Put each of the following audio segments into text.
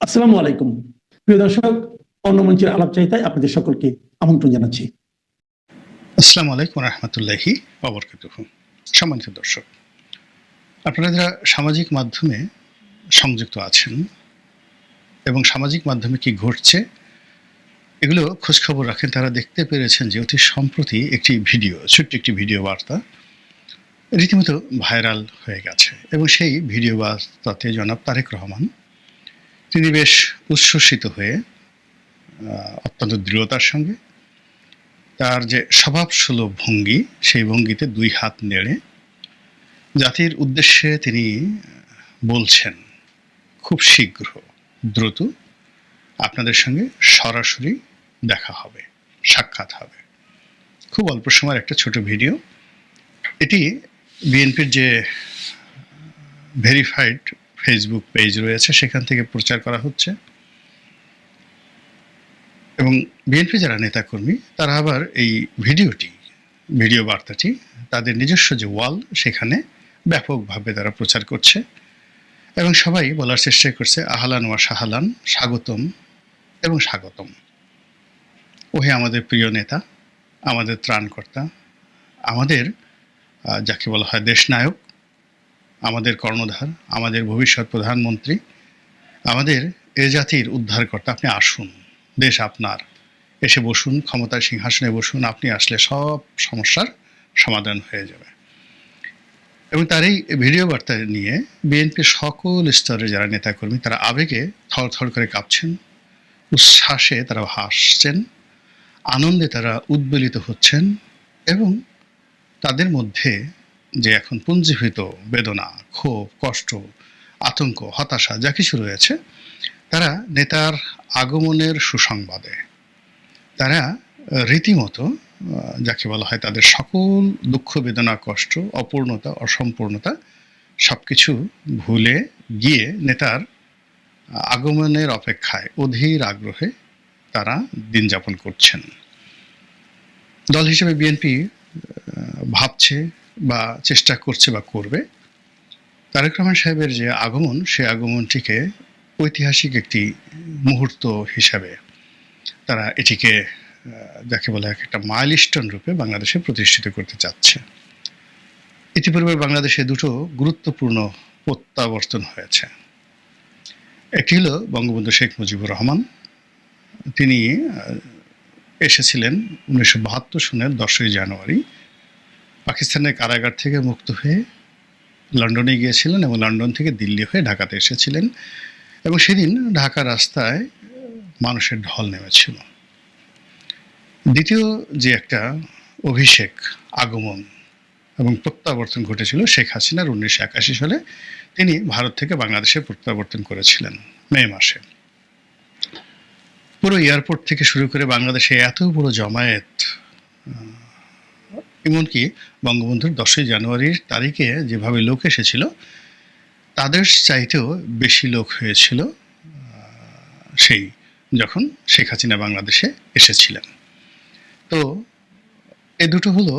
আসসালামু আলাইকুম। প্রিয় দর্শক, অন্য মঞ্চের আলাপচারিতায় আপনাদের সকলকে আমন্ত্রণ জানাচ্ছি। আসসালামু আলাইকুম রহমতুল্লাহি ওয়াবারাকাতুহু। সম্মানিত দর্শক, আপনারা যারা সামাজিক মাধ্যমে সংযুক্ত আছেন এবং সামাজিক মাধ্যমে কি ঘটছে এগুলো খোঁজখবর রাখেন, তারা দেখতে পেরেছেন যে অতি সম্প্রতি একটি ভিডিও, ছোট্ট একটি ভিডিও বার্তা রীতিমতো ভাইরাল হয়ে গেছে এবং সেই ভিডিও বার্তাতে জনাব তারেক রহমান তিনি বেশ উচ্ছ্বসিত হয়ে অত্যন্ত দৃঢ়তার সঙ্গে তার যে স্বভাবসুলভ ভঙ্গি, সেই ভঙ্গিতে দুই হাত নেড়ে জাতির উদ্দেশ্যে তিনি বলছেন, খুব শীঘ্র দ্রুত আপনাদের সঙ্গে সরাসরি দেখা হবে, সাক্ষাৎ হবে। খুব অল্প সময়ের একটা ছোট ভিডিও। এটি বিএনপির যে ভেরিফাইড ফেসবুক পেজ রয়েছে সেখান থেকে প্রচার করা হচ্ছে এবং বিএনপি যারা নেতাকর্মী তারা আবার এই ভিডিও বার্তাটি তাদের নিজস্ব যে ওয়াল সেখানে ব্যাপকভাবে তারা প্রচার করছে এবং সবাই বলার চেষ্টা করছে, আহলান ওয়া সাহালান, স্বাগতম এবং স্বাগতম। ওহে আমাদের প্রিয় নেতা, আমাদের ত্রাণকর্তা, আমাদের যাকে বলা হয় দেশনায়ক, আমাদের কর্ণধার, আমাদের ভবিষ্যৎ প্রধানমন্ত্রী, আমাদের এ জাতির উদ্ধারকর্তা, আপনি আসুন, দেশ আপনার, এসে বসুন, ক্ষমতার সিংহাসনে বসুন, আপনি আসলে সব সমস্যার সমাধান হয়ে যাবে। এবং তার এই ভিডিও বার্তা নিয়ে বিএনপির সকল স্তরের যারা নেতাকর্মী তারা আবেগে থরথর করে কাঁপছেন, উচ্ছ্বাসে তারা হাসছেন, আনন্দে তারা উদ্বেলিত হচ্ছেন এবং তাদের মধ্যে যে এখন পুঞ্জীভূত বেদনা, ক্ষোভ, কষ্ট, আতঙ্ক, হতাশা যা কিছু রয়েছে, তারা নেতার আগমনের সুসংবাদে তারা রীতিমতো যাকে বলা হয় তাদের সকল দুঃখ, বেদনা, কষ্ট, অপূর্ণতা, অসম্পূর্ণতা সবকিছু ভুলে গিয়ে নেতার আগমনের অপেক্ষায় অধীর আগ্রহে তারা দিন যাপন করছেন। দল হিসেবে বিএনপি ভাবছে বা চেষ্টা করছে বা করবে তারেক রহমান সাহেবের যে আগমন, সে আগমনটিকে ঐতিহাসিক একটি মুহূর্ত হিসাবে তারা এটিকে যাকে বলে একটা মাইলস্টোন রূপে বাংলাদেশে প্রতিষ্ঠিত করতে চাচ্ছে। ইতিপূর্বে বাংলাদেশে দুটো গুরুত্বপূর্ণ প্রত্যাবর্তন হয়েছে। একটি হলো বঙ্গবন্ধু শেখ মুজিবুর রহমান, তিনি এসেছিলেন 1972 সনের 10ই জানুয়ারি পাকিস্তানের কারাগার থেকে মুক্ত হয়ে লন্ডনে গিয়েছিলেন এবং লন্ডন থেকে দিল্লি হয়ে ঢাকাতে এসেছিলেন এবং সেদিন ঢাকা রাস্তায় মানুষের ঢল নেমেছিল। দ্বিতীয় যে একটা অভিষেক, আগমন এবং প্রত্যাবর্তন ঘটেছিল শেখ হাসিনার 1981 সালে, তিনি ভারত থেকে বাংলাদেশে প্রত্যাবর্তন করেছিলেন মে মাসে। পুরো এয়ারপোর্ট থেকে শুরু করে বাংলাদেশে এত বড় জমায়েত, এমনকি বঙ্গবন্ধুর 10ই জানুয়ারির তারিখে যেভাবে লোক এসেছিল তাদের চাইতেও বেশি লোক হয়েছিল সেই যখন শেখ হাসিনা বাংলাদেশে এসেছিলেন। তো এ দুটো হলো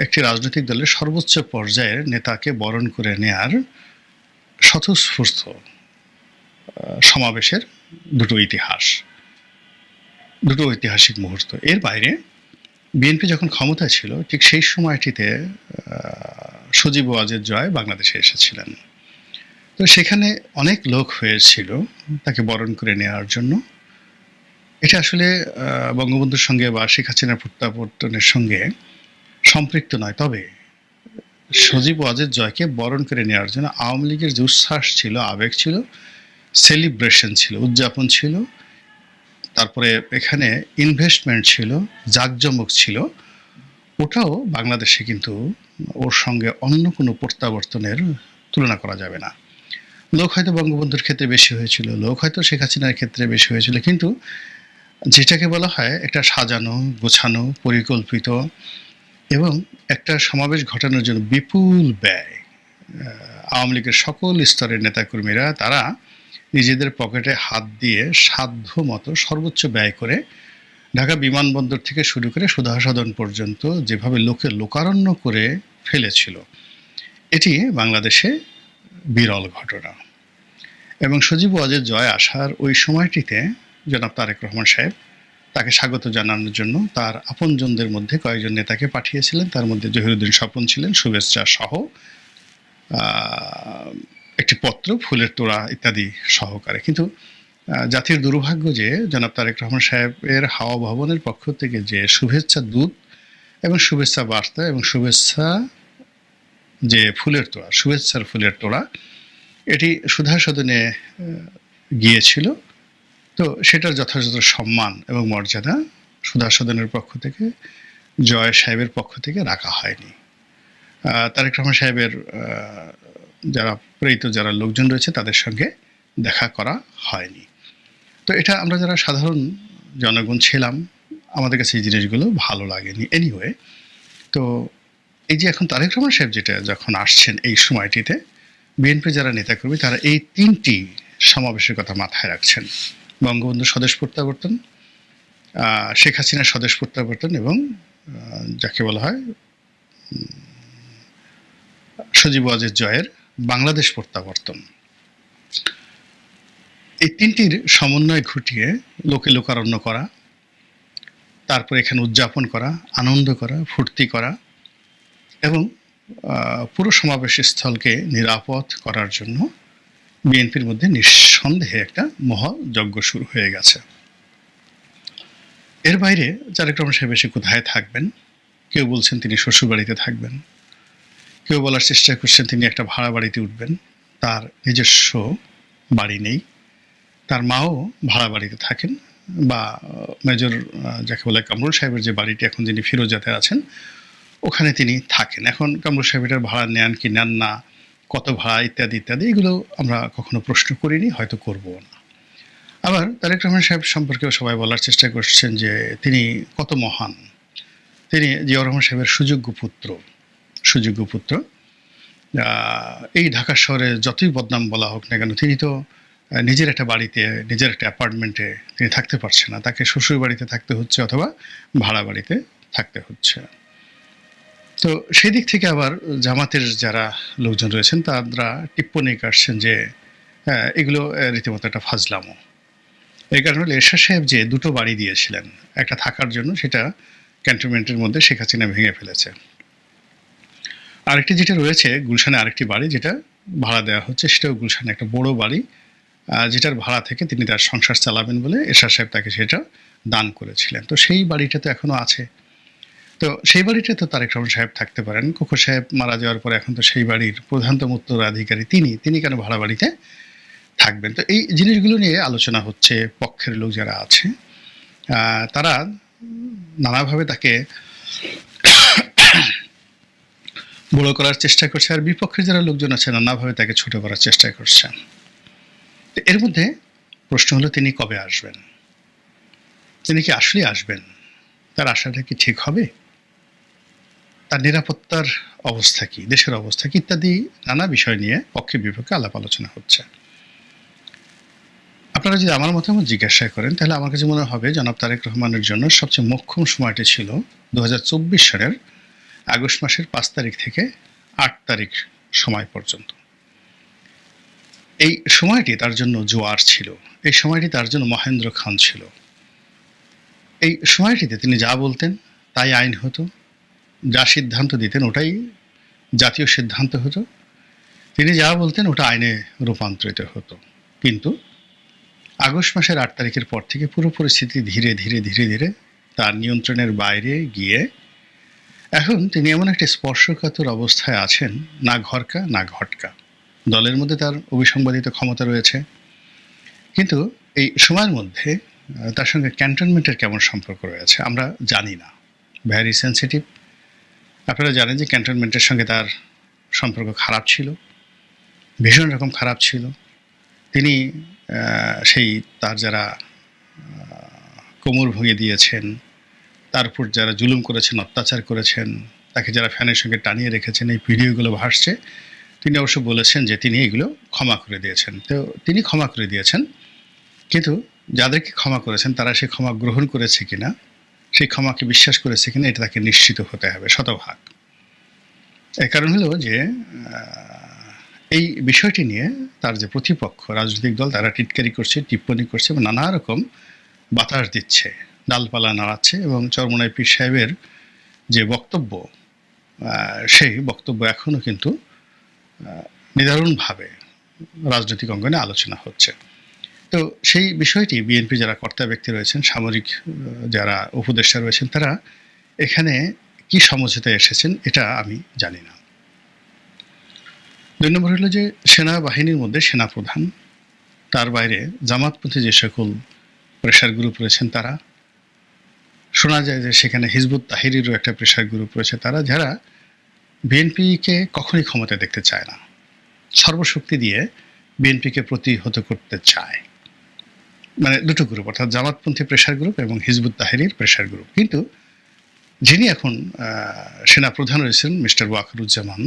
একটি রাজনৈতিক দলের সর্বোচ্চ পর্যায়ের নেতাকে বরণ করে নেয়ার স্বতঃস্ফূর্ত সমাবেশের দুটো ঐতিহাসিক মুহূর্ত। এর বাইরে বিএনপি যখন ক্ষমতায় ছিল ঠিক সেই সময়টিতে সজীব ওয়াজেদ জয় বাংলাদেশে এসেছিলেন। তো সেখানে অনেক লোক হয়েছিল তাকে বরণ করে নেওয়ার জন্য। এটা আসলে বঙ্গবন্ধুর সঙ্গে বা শেখ হাসিনার প্রত্যাবর্তনের সঙ্গে সম্পৃক্ত নয়, তবে সজীব ওয়াজেদ জয়কে বরণ করে নেওয়ার জন্য আওয়ামী লীগের যে উচ্ছ্বাস ছিল, আবেগ ছিল, সেলিব্রেশন ছিল, উদযাপন ছিল, তারপরে এখানে ইনভেস্টমেন্ট ছিল, জাঁকজমক ছিল, ওটাও বাংলাদেশে কিন্তু ওর সঙ্গে অন্য কোনো প্রত্যাবর্তনের তুলনা করা যাবে না। লোক হয়তো বঙ্গবন্ধুর ক্ষেত্রে বেশি হয়েছিল, লোক হয়তো শেখ হাসিনার ক্ষেত্রে বেশি হয়েছিল, কিন্তু যেটাকে বলা হয় একটা সাজানো, গোছানো, পরিকল্পিত এবং একটা সমাবেশ ঘটানোর জন্য বিপুল ব্যয়, আওয়ামী লীগের সকল স্তরের নেতাকর্মীরা তারা নিজেদের পকেটে হাত দিয়ে সাধ্য মতো সর্বোচ্চ ব্যয় করে ঢাকা বিমানবন্দর থেকে শুরু করে সুধা সদন পর্যন্ত যেভাবে লোকে লোকারণ্য করে ফেলেছিল, এটি বাংলাদেশে বিরল ঘটনা। এবং সজীব ওয়াজেদ জয় আসার ওই সময়টিতে জনাব তারেক রহমান সাহেব তাকে স্বাগত জানানোর জন্য তার আপনজনদের মধ্যে কয়েকজন নেতাকে পাঠিয়েছিলেন। তার মধ্যে জহিরুদ্দিন স্বপন ছিলেন, শুভেচ্ছা সহ একটি পত্র, ফুলের তোড়া ইত্যাদি সহকারে। কিন্তু জাতির দুর্ভাগ্য যে জনাব তারেক রহমান সাহেবের হাওয়া ভবনের পক্ষ থেকে যে শুভেচ্ছা দূত এবং শুভেচ্ছা বার্তা এবং শুভেচ্ছা যে ফুলের তোড়া, শুভেচ্ছার ফুলের তোড়া, এটি সুধা সদনে গিয়েছিল। তো সেটার যথাযথ সম্মান এবং মর্যাদা সুধা সদনের পক্ষ থেকে, জয় সাহেবের পক্ষ থেকে রাখা হয়নি। তারেক রহমান সাহেবের যারা প্রেরিত যারা লোকজন রয়েছে তাদের সঙ্গে দেখা করা হয়নি। তো এটা আমরা যারা সাধারণ জনগণ ছিলাম, আমাদের কাছে এই জিনিসগুলো ভালো লাগেনি। এনিওয়ে, তো এই যে এখন তারেক রহমান সাহেব যেটা যখন আসছেন এই সময়টিতে, বিএনপি যারা নেতাকর্মী তারা এই 3টি সমাবেশের কথা মাথায় রাখছেন: বঙ্গবন্ধু স্বদেশ প্রত্যাবর্তন, শেখ হাসিনার স্বদেশ প্রত্যাবর্তন এবং যাকে বলা হয় সজীব ওয়াজেদ জয়ের বাংলাদেশ প্রত্যাবর্তন। এই 3টির সমন্বয় ঘটিয়ে লোকে লোকারণ্য করা, তারপর এখানে উদযাপন করা, আনন্দ করা, ফুর্তি করা এবং পুরো সমাবেশ স্থলকে নিরাপদ করার জন্য বিএনপির মধ্যে নিঃসন্দেহে একটা মহাযজ্ঞ শুরু হয়ে গেছে। এর বাইরে তারেক রহমান সাহেব এসে কোথায় থাকবেন? কেউ বলছেন তিনি শ্বশুরবাড়িতে থাকবেন, কেউ বলার চেষ্টা করছেন তিনি একটা ভাড়া বাড়িতে উঠবেন। তার নিজস্ব বাড়ি নেই, তার মাও ভাড়া বাড়িতে থাকেন, বা মেজর যাকে বলে কামরুল সাহেবের যে বাড়িটি এখন যিনি ফিরোজাতে আছেন ওখানে তিনি থাকেন। এখন কামরুল সাহেব এটার ভাড়া নেন কি নেন না, কত ভাড়া ইত্যাদি ইত্যাদি, এগুলো আমরা কখনো প্রশ্ন করিনি, হয়তো করবো না। আবার তারেক রহমান সাহেব সম্পর্কেও সবাই বলার চেষ্টা করছেন যে তিনি কত মহান, তিনি জিয়াউর রহমান সাহেবের সুযোগ্য পুত্র। এই ঢাকা শহরে যতই বদনাম বলা হোক না কেন, তিনি তো নিজের একটা বাড়িতে, নিজের একটা অ্যাপার্টমেন্টে তিনি থাকতে পারছেন না, তাকে শ্বশুর বাড়িতে থাকতে হচ্ছে অথবা ভাড়া বাড়িতে থাকতে হচ্ছে। তো সেই দিক থেকে আবার জামাতের যারা লোকজন রয়েছেন তারা টিপ্পনী কাটছেন যে এগুলো রীতিমতো একটা ফাজলামো। এই কারণে এরশাদ সাহেব যে 2টো বাড়ি দিয়েছিলেন একটা থাকার জন্য, সেটা ক্যান্টনমেন্টের মধ্যে শেখ হাসিনা ভেঙে ফেলেছে। আরেকটি যেটা রয়েছে গুলশানে, আরেকটি বাড়ি যেটা ভাড়া দেওয়া হচ্ছে, সেটাও গুলশানে একটা বড় বাড়ি, যেটার ভাড়া থেকে তিনি তার সংসার চালাবেন বলে এরশাদ সাহেব তাকে সেটা দান করেছিলেন। তো সেই বাড়িটা তো এখনো আছে। তো সেই বাড়িটা তো তারেক রহমান সাহেব থাকতে পারেন। কোকো সাহেব মারা যাওয়ার পরে এখন তো সেই বাড়ির প্রধানতম উত্তরাধিকারী তিনি কেন ভাড়া বাড়িতে থাকবেন? তো এই জিনিসগুলো নিয়ে আলোচনা হচ্ছে। পক্ষের লোক যারা আছে তারা নানাভাবে তাকে বড় করার চেষ্টা করছে, আর বিপক্ষের যারা লোকজন আছে নানাভাবে তাকে ছোট করার চেষ্টা করছে। এর মধ্যে প্রশ্ন হলো তিনি কবে আসবেন? তিনি কি আসলে আসবেন? তার আশাটা কি ঠিক হবে? তার নিরাপত্তার অবস্থা কি, দেশের অবস্থা কি, ইত্যাদি নানা বিষয় নিয়ে পক্ষে বিপক্ষে আলাপ আলোচনা হচ্ছে। আপনারা যদি আমার মতামত জিজ্ঞাসা করেন তাহলে আমার কাছে মনে হবে জনাব তারেক রহমানের জন্য সবচেয়ে মোক্ষম সময়টি ছিল 2024 সালের আগস্ট মাসের 5 তারিখ থেকে 8 তারিখ সময় পর্যন্ত। এই সময়টি তার জন্য জোয়ার ছিল, এই সময়টি তার জন্য মহেন্দ্র খান ছিল। এই সময়টিতে তিনি যা বলতেন তাই আইন হতো, যা সিদ্ধান্ত দিতেন ওটাই জাতীয় সিদ্ধান্ত হতো, তিনি যা বলতেন ওটা আইনে রূপান্তরিত হতো। কিন্তু আগস্ট মাসের 8 তারিখের পর থেকে পুরো পরিস্থিতি ধীরে ধীরে ধীরে ধীরে তার নিয়ন্ত্রণের বাইরে গিয়ে এখন তিনি এমন একটা স্পর্শকাতর অবস্থায় আছেন, না ঘরকা না ঘটকা। দলের মধ্যে তার অবিসংবাদিত ক্ষমতা রয়েছে, কিন্তু এই সময়ের মধ্যে তার সঙ্গে ক্যান্টনমেন্টের কেমন সম্পর্ক রয়েছে আমরা জানি না। Very sensitive. আপনারা জানেন যে ক্যান্টনমেন্টের সঙ্গে তার সম্পর্ক খারাপ ছিল, ভীষণ রকম খারাপ ছিল। তিনি সেই তার যারা কোমর ভেঙে দিয়েছেন, তার উপর যারা জুলুম করেছেন, অত্যাচার করেছেন, তাকে যারা ফ্যানের সঙ্গে টানিয়ে রেখেছেন, এই ভিডিওগুলো ভাসছে। তিনি অবশ্য বলেছেন যে তিনি এগুলো ক্ষমা করে দিয়েছেন। তো তিনি ক্ষমা করে দিয়েছেন, কিন্তু যাদেরকে ক্ষমা করেছেন তারা সেই ক্ষমা গ্রহণ করেছে কিনা, সেই ক্ষমাকে বিশ্বাস করেছে কিনা, এটা তাকে নিশ্চিত হতে হবে শতভাগ। এর কারণ হলো যে এই বিষয়টি নিয়ে তার যে প্রতিপক্ষ রাজনৈতিক দল তারা টিটকারি করছে, টিপ্পনী করছে এবং নানা রকম বাতাস দিচ্ছে, ডালপালা নাড়াচ্ছে এবং চরমোনাই পীর সাহেবের যে বক্তব্য, সেই বক্তব্য এখনো কিন্তু নিদারুণভাবে রাজনৈতিক অঙ্গনে আলোচনা হচ্ছে। তো সেই বিষয়টি বিএনপি যারা কর্তা ব্যক্তি রয়েছেন, সামরিক যারা উপদেষ্টা রয়েছেন, তারা এখানে কি সমঝোতায় এসেছেন এটা আমি জানি না। ২ নম্বর হলো যে সেনাবাহিনীর মধ্যে সেনাপ্রধান, তার বাইরে জামাতপন্থী যে সকল প্রেশার গ্রুপ রয়েছেন তারা, শোনা যায় যে সেখানে হিজবুত তাহরিরও একটা প্রেশার গ্রুপ রয়েছে, তারা যারা বিএনপিকে কখনই ক্ষমতায় দেখতে চায় না, সর্বশক্তি দিয়ে বিএনপিকে প্রতিহত করতে চায়। মানে দুটো গ্রুপ, অর্থাৎ জামাতপন্থী প্রেশার গ্রুপ এবং হিজবুত তাহরির প্রেশার গ্রুপ। কিন্তু যিনি এখন সেনা প্রধান রয়েছেন মিস্টার ওয়াকারুজ্জামান,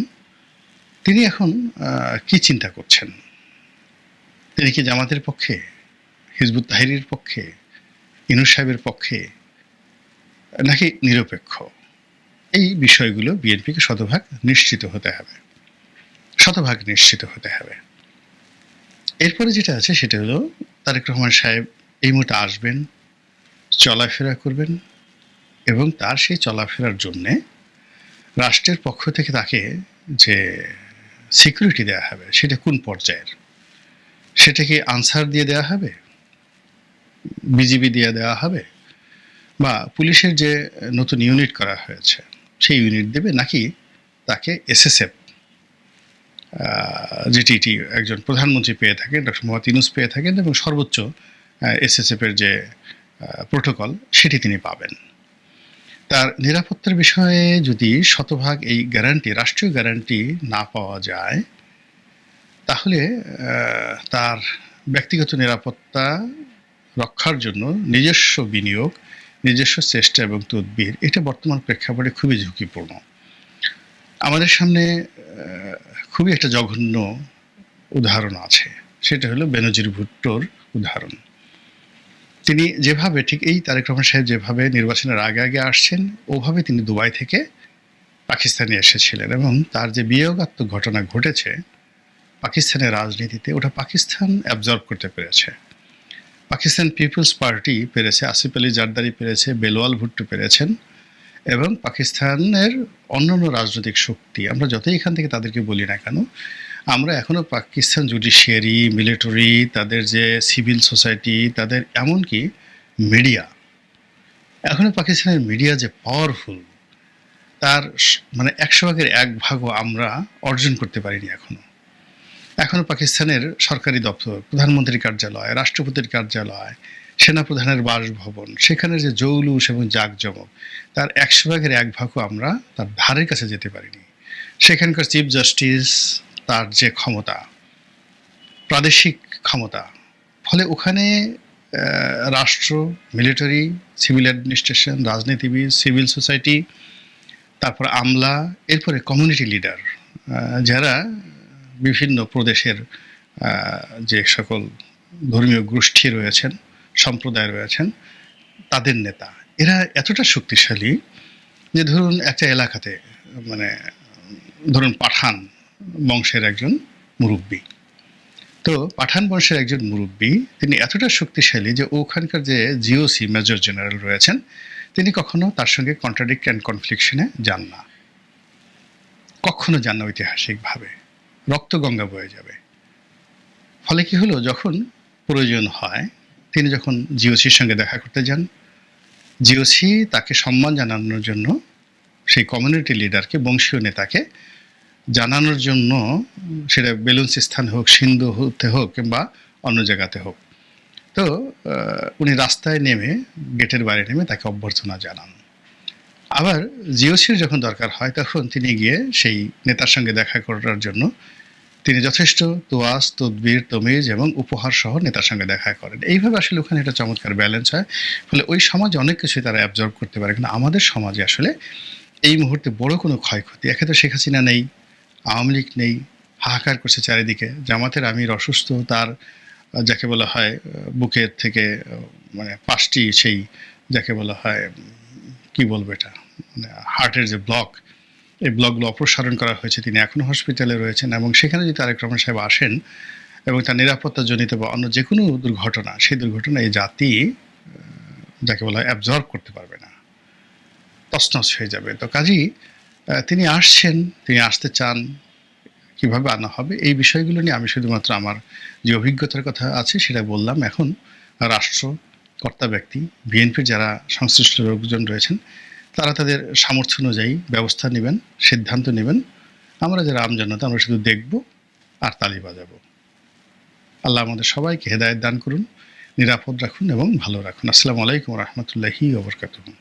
তিনি এখন কি চিন্তা করছেন? তিনি কি জামাতের পক্ষে, হিজবুত তাহরির পক্ষে, ইনুস সাহেবের পক্ষে, নাকি নিরপেক্ষ? এই বিষয়গুলো বিএনপিকে শতভাগ নিশ্চিত হতে হবে, শতভাগ নিশ্চিত হতে হবে। এরপরে যেটা আছে সেটা হলো তারেক রহমান সাহেব এই মুহূর্তে আসবেন, চলাফেরা করবেন এবং তার সেই চলাফেরার জন্যে রাষ্ট্রের পক্ষ থেকে তাকে যে সিকিউরিটি দেওয়া হবে সেটা কোন পর্যায়ের? সেটা কি আনসার দিয়ে দেওয়া হবে, বিজিবি দিয়ে দেওয়া হবে, বা পুলিশের যে নতুন ইউনিট করা হয়েছে সেই ইউনিট দেবে, নাকি তাকে এসএসএফ যেটি একজন প্রধানমন্ত্রী পেয়ে থাকেন, ডক্টর মোহাম্মদ ইউনূস পেয়ে থাকেন, এবং সর্বোচ্চ এসএসএফের যে প্রোটোকল সেটি তিনি পাবেন। তার নিরাপত্তার বিষয়ে যদি শতভাগ এই গ্যারান্টি, রাষ্ট্রীয় গ্যারান্টি না পাওয়া যায়, তাহলে তার ব্যক্তিগত নিরাপত্তা রক্ষার জন্য নিজস্ব বিনিয়োগ, নিজস্ব চেষ্টা এবং তদবির, এটা বর্তমান প্রেক্ষাপটে খুবই ঝুঁকিপূর্ণ। আমাদের সামনে খুবই একটা জঘন্য উদাহরণ আছে, সেটা হলো বেনজির ভুট্টোর উদাহরণ। তিনি যেভাবে, ঠিক এই তারেক রহমান সাহেব যেভাবে নির্বাচনের আগে আগে আসছেন, ওভাবে তিনি দুবাই থেকে পাকিস্তানে এসেছিলেন, এবং তার যে বিয়োগাত্মক ঘটনা ঘটেছে পাকিস্তানের রাজনীতিতে, ওটা পাকিস্তান অ্যাবজর্ব করতে পেরেছে। পাকিস্তান পিপলস পার্টি পেরেছে, আসিফ আলী জারদারি পেরেছে, বেলওয়াল ভুট্টো পেরেছেন, এবং পাকিস্তানের অন্যান্য রাজনৈতিক শক্তি, আমরা যতই এখান থেকে তাদেরকে বলি না কেন, আমরা এখনও পাকিস্তান জুডিশিয়ারি, মিলিটারি, তাদের যে সিভিল সোসাইটি, তাদের এমনকি মিডিয়া, এখনও পাকিস্তানের মিডিয়া যে পাওয়ারফুল, তার মানে 100%-1 আমরা অর্জন করতে পারিনি এখনও পাকিস্তানের সরকারি দপ্তর, প্রধানমন্ত্রীর কার্যালয়, রাষ্ট্রপতির কার্যালয়, সেনাপ্রধানের বাসভবন, সেখানে যে জৌলুস এবং জাঁকজমক, তার 100%-1 আমরা তার ধারের কাছে যেতে পারিনি। সেখানকার চিফ জাস্টিস, তার যে ক্ষমতা, প্রাদেশিক ক্ষমতা, ফলে ওখানে রাষ্ট্র, মিলিটারি, সিভিল অ্যাডমিনিস্ট্রেশন, রাজনীতিবিদ, সিভিল সোসাইটি, তারপর আমলা, এরপরে কমিউনিটি লিডার, যারা বিভিন্ন প্রদেশের যে সকল ধর্মীয় গোষ্ঠী রয়েছেন, সম্প্রদায় রয়েছেন, তাদের নেতা, এরা এতটা শক্তিশালী যে ধরুন একটা এলাকাতে, মানে ধরুন পাঠান বংশের একজন মুরব্বী, তো পাঠান বংশের একজন মুরব্বী, তিনি এতটা শক্তিশালী যে ওখানকার যে জিওসি মেজর জেনারেল রয়েছেন, তিনি কখনো তার সঙ্গে কন্ট্রাডিক্ট অ্যান্ড কনফ্লিকশনে যান না, কখনো যান না। ঐতিহাসিকভাবে রক্তগঙ্গা বয়ে যাবে। ফলে কি হলো, যখন প্রয়োজন হয় তিনি যখন জিওসির সঙ্গে দেখা করতে যান, জিওসি তাকে সম্মান জানানোর জন্য সেই কমিউনিটি লিডারকে, বংশীয় নেতাকে জানানোর জন্য, সেটা বেলুচিস্তান হোক, সিন্ধু হতে হোক, কিংবা অন্য জায়গাতে হোক, তো উনি রাস্তায় নেমে, গেটের বাইরে নেমে তাকে অভ্যর্থনা জানান। আবার জিওসির যখন দরকার হয় তখন তিনি গিয়ে সেই নেতার সঙ্গে দেখা করার জন্য তিনি যথেষ্ট তোয়াজ, তদবির, তমিজ এবং উপহার সহ নেতার সঙ্গে দেখা করেন। এইভাবে আসলে ওখানে একটা চমৎকার ব্যালেন্স হয়। ফলে ওই সমাজে অনেক কিছুই তারা অ্যাবজর্ব করতে পারে। কিন্তু আমাদের সমাজে আসলে এই মুহূর্তে বড় কোনো ক্ষয়ক্ষতি, একে তো শেখ হাসিনা নেই, আওয়ামী লীগ নেই, হাহাকার করছে চারিদিকে, জামাতের আমির অসুস্থ, তার যাকে বলা হয় বুকের থেকে মানে 5টি সেই যাকে বলা হয় কি বলবো এটা, মানে হার্টের যে ব্লক, এই ব্লগগুলো অপসারণ করা হয়েছে, তিনি এখনও হসপিটালে রয়েছেন, এবং সেখানে যদি তারেক রহমান সাহেব আসেন এবং তার নিরাপত্তাজনিত বা অন্য যে কোনো দুর্ঘটনা, সেই দুর্ঘটনা এই জাতি যাকে বলা হয় অ্যাবজর্ব করতে পারবে না, তছনছ হয়ে যাবে। তো কাজেই তিনি আসছেন, তিনি আসতে চান, কিভাবে আনা হবে এই বিষয়গুলো নিয়ে আমি শুধুমাত্র আমার যে অভিজ্ঞতার কথা আছে সেটা বললাম। এখন রাষ্ট্র কর্তা ব্যক্তি, বিএনপির যারা সংশ্লিষ্ট লোকজন রয়েছেন, তারা তাদের সামর্থ্য অনুযায়ী ব্যবস্থা নেবেন, সিদ্ধান্ত নেবেন। আমরা যারা আমজনতা, আমরা শুধু দেখব আর তালি বাজাবো। আল্লাহ আমাদের সবাইকে হেদায়েত দান করুন, নিরাপদ রাখুন এবং ভালো রাখুন। আসসালামু আলাইকুম রহমতুল্লাহি ওয়া বারাকাতুহু।